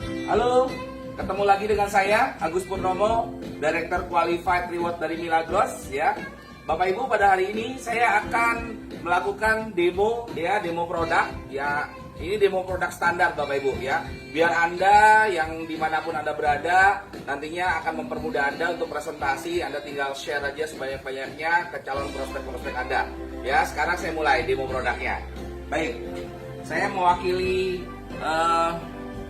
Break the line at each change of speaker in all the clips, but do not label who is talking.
Halo, ketemu lagi dengan saya Agus Purnomo, Director Qualified Reward dari Milagros ya. Bapak Ibu, pada hari ini saya akan melakukan demo demo produk ya. Ini demo produk standar Bapak Ibu ya. Biar Anda yang dimanapun Anda berada nantinya akan mempermudah Anda untuk presentasi. Anda tinggal share aja sebanyak-banyaknya ke calon prospek-prospek Anda. Ya, sekarang saya mulai demo produknya. Baik, saya mewakili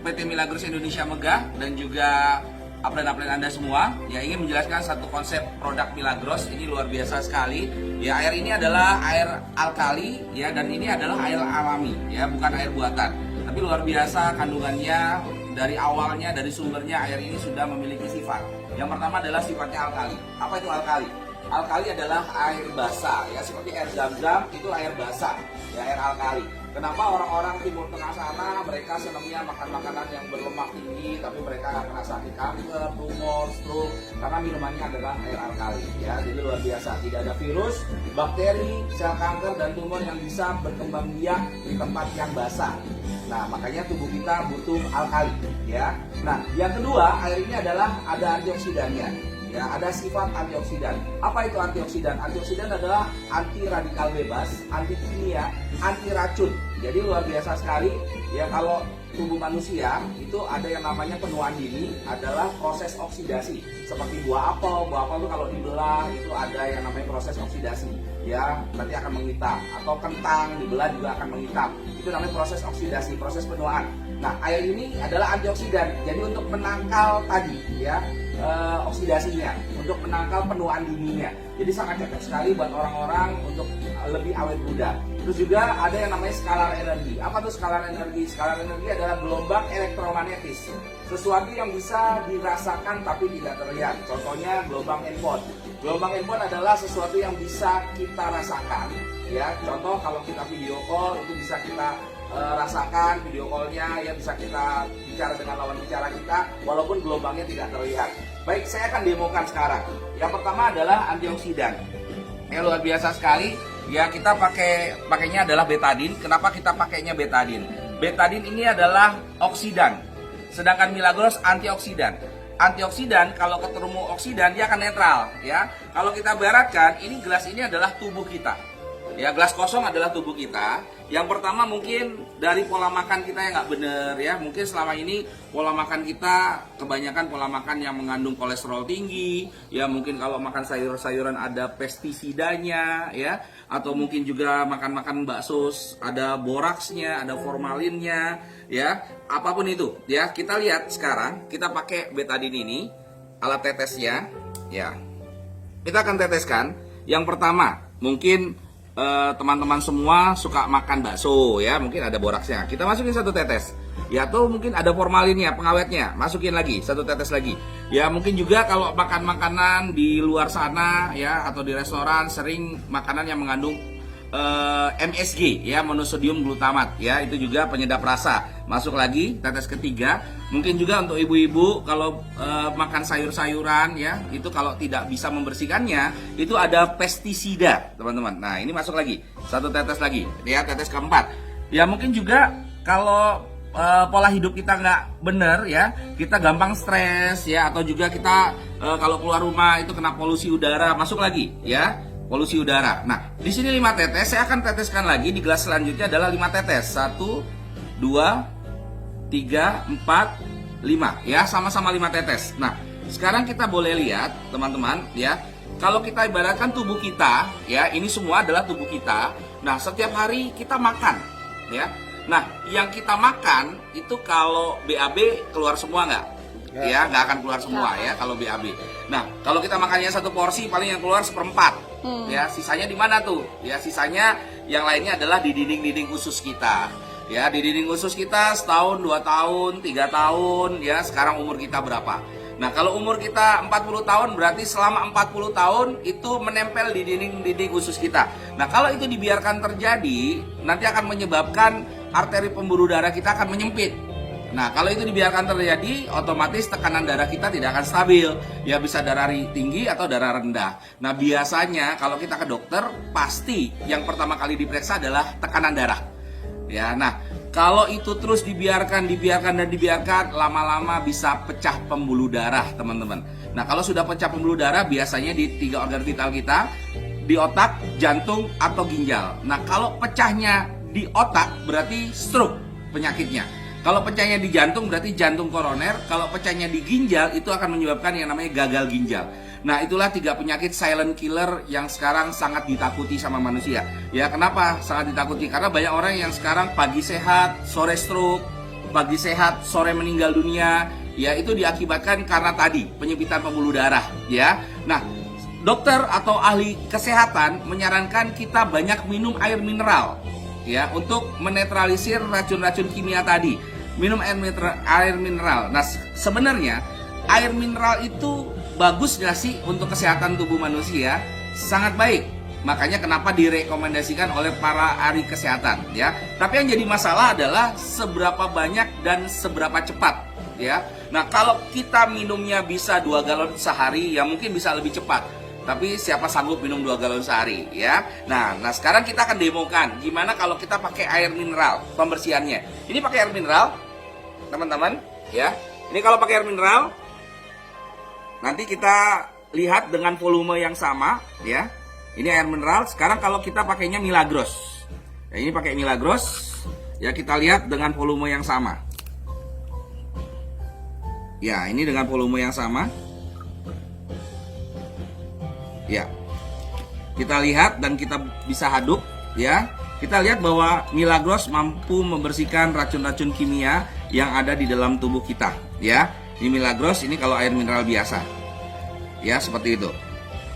PT Milagros Indonesia Megah dan juga upline-upline Anda semua ya, ingin menjelaskan satu konsep produk Milagros. Ini luar biasa sekali ya. Air ini adalah air alkali ya, dan ini adalah air alami ya, bukan air buatan, tapi luar biasa kandungannya. Dari awalnya, dari sumbernya, air ini sudah memiliki sifat. Yang pertama adalah sifatnya alkali. Apa itu alkali? Alkali adalah air basah ya, seperti air zam-zam itu air basah ya, air alkali. Kenapa orang-orang Timur Tengah sana mereka senangnya makan makanan yang berlemak tinggi, tapi mereka nggak kena sakit kanker, tumor, stroke, karena minumannya adalah air alkali ya. Jadi luar biasa, tidak ada virus, bakteri, sel kanker dan tumor yang bisa berkembang biak di tempat yang basah. Nah, makanya tubuh kita butuh alkali ya. Nah, yang kedua, air ini adalah ada antioksidannya. Ya, ada sifat antioksidan. Apa itu antioksidan? Antioksidan adalah anti radikal bebas, anti kimia, anti racun. Jadi luar biasa sekali ya. Kalau tubuh manusia itu ada yang namanya penuaan dini, adalah proses oksidasi. Seperti buah apel itu kalau dibelah itu ada yang namanya proses oksidasi ya, nanti akan menghitam. Atau kentang dibelah juga akan menghitam. Itu namanya proses oksidasi, proses penuaan. Nah, air ini adalah antioksidan. Jadi untuk menangkal tadi ya, oksidasinya, untuk menangkal penuaan dininya. Jadi sangat cocok sekali buat orang-orang untuk lebih awet muda. Terus juga ada yang namanya scalar energi. Apa tuh scalar energi? Scalar energi adalah gelombang elektromagnetis, sesuatu yang bisa dirasakan tapi tidak terlihat. Contohnya gelombang handphone. Gelombang handphone adalah sesuatu yang bisa kita rasakan ya. Contoh kalau kita video call itu bisa kita rasakan video callnya ya, bisa kita bicara dengan lawan bicara kita walaupun gelombangnya tidak terlihat. Baik, saya akan demokan sekarang. Yang pertama adalah antioksidan. Ya, luar biasa sekali. Ya, kita pakainya adalah betadine. Kenapa kita pakainya betadine? Betadine ini adalah oksidan. Sedangkan Milagros antioksidan. Antioksidan kalau ketemu oksidan dia akan netral ya. Kalau kita ibaratkan ini gelas ini adalah tubuh kita. Ya, gelas kosong adalah tubuh kita. Yang pertama mungkin dari pola makan kita yang nggak bener ya. Mungkin selama ini pola makan kita kebanyakan pola makan yang mengandung kolesterol tinggi. Ya, mungkin kalau makan sayur-sayuran ada pestisidanya ya. Atau mungkin juga makan-makan bakso ada boraksnya, ada formalinnya ya. Apapun itu ya. Kita lihat sekarang kita pakai betadine ini, alat tetesnya ya. Kita akan teteskan. Yang pertama mungkin teman-teman semua suka makan bakso ya, mungkin ada boraksnya, kita masukin satu tetes ya. Atau mungkin ada formalinnya, pengawetnya, masukin lagi satu tetes lagi ya. Mungkin juga kalau makan makanan di luar sana ya, atau di restoran sering makanan yang mengandung MSG ya, monosodium glutamat ya, itu juga penyedap rasa. Masuk lagi tetes ketiga. Mungkin juga untuk ibu-ibu kalau makan sayur-sayuran ya, itu kalau tidak bisa membersihkannya itu ada pestisida teman-teman. Nah, ini masuk lagi satu tetes lagi ya, tetes keempat ya. Mungkin juga kalau pola hidup kita nggak bener ya, kita gampang stres ya, atau juga kita kalau keluar rumah itu kena polusi udara, masuk lagi ya, polusi udara. Nah, di sini 5 tetes, saya akan teteskan lagi di gelas selanjutnya adalah 5 tetes. 1 2 3 4 5 ya, sama-sama 5 tetes. Nah, sekarang kita boleh lihat teman-teman ya, kalau kita ibaratkan tubuh kita ya, ini semua adalah tubuh kita. Nah, setiap hari kita makan ya. Nah, yang kita makan itu kalau BAB keluar semua nggak? Ya, nggak akan keluar semua ya kalau BAB. Nah, kalau kita makannya satu porsi paling yang keluar 1/4 ya. Sisanya di mana tuh? Ya, sisanya yang lainnya adalah di dinding-dinding usus kita. Ya, di dinding usus kita setahun, 2 tahun, 3 tahun ya. Sekarang umur kita berapa? Nah, kalau umur kita 40 tahun berarti selama 40 tahun itu menempel di dinding-dinding usus kita. Nah, kalau itu dibiarkan terjadi, nanti akan menyebabkan arteri pembuluh darah kita akan menyempit. Nah, kalau itu dibiarkan terjadi, otomatis tekanan darah kita tidak akan stabil. Ya, bisa darah tinggi atau darah rendah. Nah, biasanya kalau kita ke dokter, pasti yang pertama kali diperiksa adalah tekanan darah. Ya, nah Kalau itu terus dibiarkan, lama-lama bisa pecah pembuluh darah, teman-teman. Nah, kalau sudah pecah pembuluh darah, biasanya di 3 organ vital kita, di otak, jantung, atau ginjal. Nah, kalau pecahnya di otak, berarti stroke penyakitnya. Kalau pecahnya di jantung, berarti jantung koroner. Kalau pecahnya di ginjal, itu akan menyebabkan yang namanya gagal ginjal. Nah, itulah 3 penyakit silent killer yang sekarang sangat ditakuti sama manusia. Ya, kenapa sangat ditakuti? Karena banyak orang yang sekarang pagi sehat, sore stroke, pagi sehat, sore meninggal dunia. Ya, itu diakibatkan karena tadi penyempitan pembuluh darah. Ya, nah, dokter atau ahli kesehatan menyarankan kita banyak minum air mineral, ya, untuk menetralisir racun-racun kimia tadi. Minum air mineral. Nah, sebenarnya air mineral itu bagus gak sih untuk kesehatan tubuh manusia? Sangat baik. Makanya kenapa direkomendasikan oleh para ahli kesehatan, ya. Tapi yang jadi masalah adalah seberapa banyak dan seberapa cepat, ya. Nah, kalau kita minumnya bisa 2 galon sehari, ya mungkin bisa lebih cepat. Tapi siapa sanggup minum 2 galon sehari, ya. Nah, sekarang kita akan demokan gimana kalau kita pakai air mineral pembersihannya. Ini pakai air mineral, teman-teman, ya. Ini kalau pakai air mineral, nanti kita lihat dengan volume yang sama, ya. Ini air mineral. Sekarang kalau kita pakainya Milagros, ya, ini pakai Milagros, ya, kita lihat dengan volume yang sama. Ya, ini dengan volume yang sama. Ya, kita lihat dan kita bisa aduk, ya. Kita lihat bahwa Milagros mampu membersihkan racun-racun kimia yang ada di dalam tubuh kita, ya. Ini Milagros, ini kalau air mineral biasa, ya, seperti itu.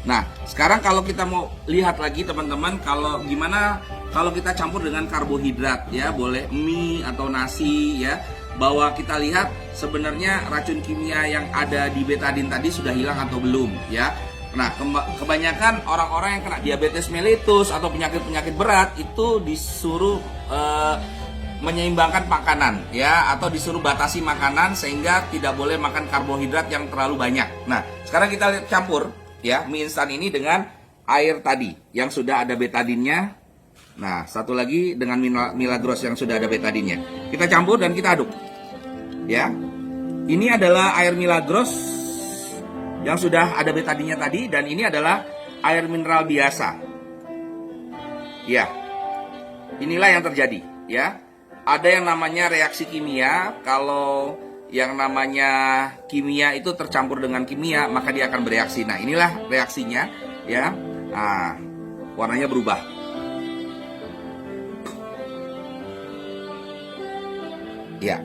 Nah, sekarang kalau kita mau lihat lagi, teman-teman, kalau gimana kalau kita campur dengan karbohidrat, ya, boleh mie atau nasi, ya, bahwa kita lihat sebenarnya racun kimia yang ada di betadine tadi sudah hilang atau belum, ya. Nah, kebanyakan orang-orang yang kena diabetes mellitus atau penyakit-penyakit berat itu disuruh menyeimbangkan makanan, ya, atau disuruh batasi makanan sehingga tidak boleh makan karbohidrat yang terlalu banyak. Nah, sekarang kita campur, ya, mie instan ini dengan air tadi yang sudah ada betadinnya. Nah, satu lagi dengan Milagros yang sudah ada betadinnya. Kita campur dan kita aduk, ya. Ini adalah air Milagros yang sudah ada betadinnya tadi, dan ini adalah air mineral biasa. Ya, inilah yang terjadi, ya. Ada yang namanya reaksi kimia. Kalau yang namanya kimia itu tercampur dengan kimia, maka dia akan bereaksi. Nah, inilah reaksinya, ya. Nah, warnanya berubah. Ya.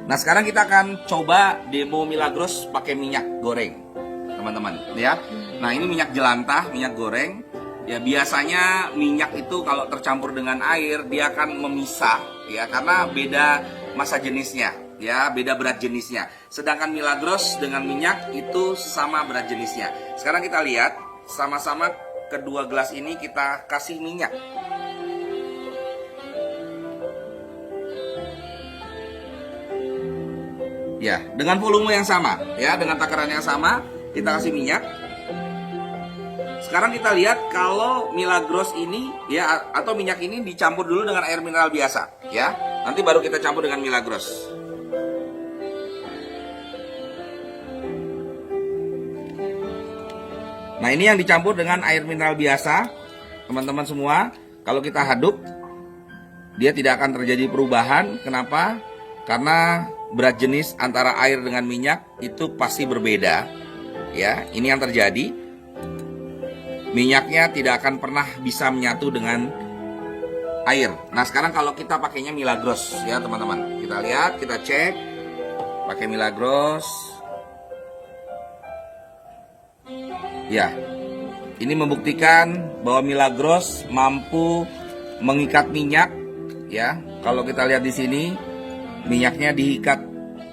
Nah, sekarang kita akan coba demo Milagros pakai minyak goreng, teman-teman, ya. Nah, ini minyak jelantah, minyak goreng. Ya, biasanya minyak itu kalau tercampur dengan air dia akan memisah, ya, karena beda massa jenisnya, ya, beda berat jenisnya. Sedangkan Milagros dengan minyak itu sama berat jenisnya. Sekarang kita lihat sama-sama kedua gelas ini kita kasih minyak. Ya, dengan volume yang sama, ya, dengan takaran yang sama kita kasih minyak. Sekarang kita lihat kalau Milagros ini, ya, atau minyak ini dicampur dulu dengan air mineral biasa, ya. Nanti baru kita campur dengan Milagros. Nah, ini yang dicampur dengan air mineral biasa, teman-teman semua. Kalau kita aduk, dia tidak akan terjadi perubahan. Kenapa? Karena berat jenis antara air dengan minyak itu pasti berbeda, ya. Ini yang terjadi. Minyaknya tidak akan pernah bisa menyatu dengan air. Nah, sekarang kalau kita pakainya Milagros, ya, teman-teman. Kita lihat, kita cek pakai Milagros. Ya. Ini membuktikan bahwa Milagros mampu mengikat minyak, ya. Kalau kita lihat di sini, minyaknya diikat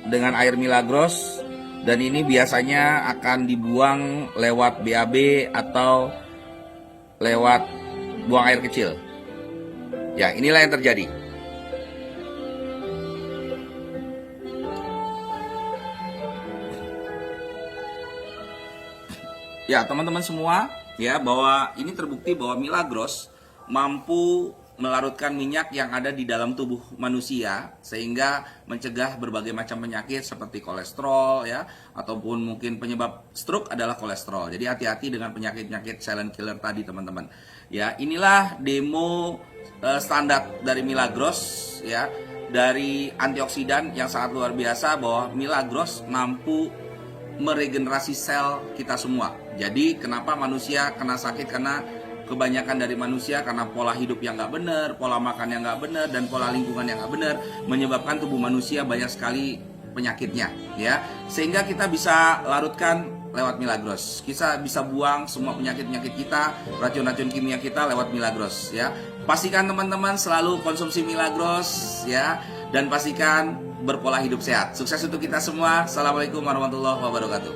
dengan air Milagros, dan ini biasanya akan dibuang lewat BAB atau lewat buang air kecil. Ya, inilah yang terjadi. Ya, teman-teman semua, ya, bahwa ini terbukti bahwa Milagros mampu melarutkan minyak yang ada di dalam tubuh manusia sehingga mencegah berbagai macam penyakit seperti kolesterol ya, ataupun mungkin penyebab stroke adalah kolesterol. Jadi hati-hati dengan penyakit-penyakit silent killer tadi teman-teman. Ya, inilah demo standar dari Milagros ya, dari antioksidan yang sangat luar biasa, bahwa Milagros mampu meregenerasi sel kita semua. Jadi kenapa manusia kena sakit? Karena kebanyakan dari manusia karena pola hidup yang nggak benar, pola makan yang nggak benar, dan pola lingkungan yang nggak benar, menyebabkan tubuh manusia banyak sekali penyakitnya ya. Sehingga kita bisa larutkan lewat Milagros. Kita bisa buang semua penyakit-penyakit kita, racun-racun kimia kita lewat Milagros ya. Pastikan teman-teman selalu konsumsi Milagros ya, dan pastikan berpola hidup sehat. Sukses untuk kita semua. Assalamualaikum warahmatullahi wabarakatuh.